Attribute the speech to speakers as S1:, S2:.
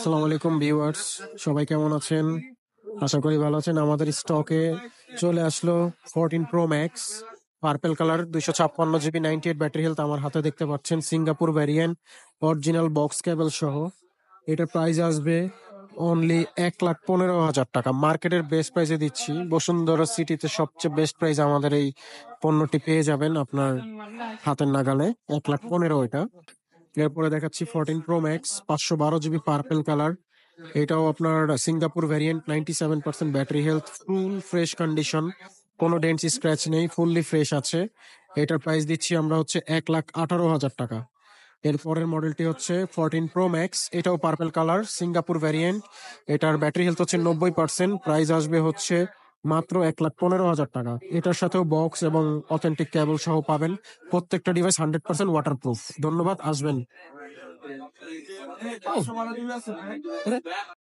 S1: আসসালামু আলাইকুম ভিউয়ার্স, সবাই কেমন আছেন? আশা করি ভালো আছেন। আমাদের স্টকে চলে আসলো 14 pro max purple colour 256 GB 98 battery health. আমার হাতে দেখতে পাচ্ছেন সিঙ্গাপুর ভ্যারিয়েন্ট, অরিজিনাল বক্স কেবল সহ। এটার প্রাইস আসবে অনলি 1,15,000 টাকা। মার্কেটের বেস্ট প্রাইসে দিচ্ছি। বসুন্ধরা সিটিতে সবচেয়ে বেস্ট প্রাইস আমাদের এই পণ্যটি পেয়ে যাবেন আপনার হাতের নাগালে। 1,15,000 এটা। এরপরে দেখাচ্ছি 14 pro max 512 GB purple colour. এটাও আপনার Singapore variant, 97% battery health, full fresh condition, কোনো ডেন্টস স্ক্র্যাচ নেই, ফুললি ফ্রেশ আছে। এটার প্রাইস দিচ্ছি আমরা হচ্ছে 1,18,000 টাকা। এরপরের মডেলটি হচ্ছে 14 প্রো ম্যাক্স, এটাও পার্পেল কালার, সিঙ্গাপুর ভ্যারিয়েন্ট। এটার ব্যাটারি হেলথ হচ্ছে 90%। প্রাইস আসবে হচ্ছে মাত্র 1,15,000 টাকা। এটার সাথেও বক্স এবং অথেন্টিক কেবল সহ পাবেন। প্রত্যেকটা ডিভাইস 100% ওয়াটারপ্রুফ। ধন্যবাদ, আসবেন।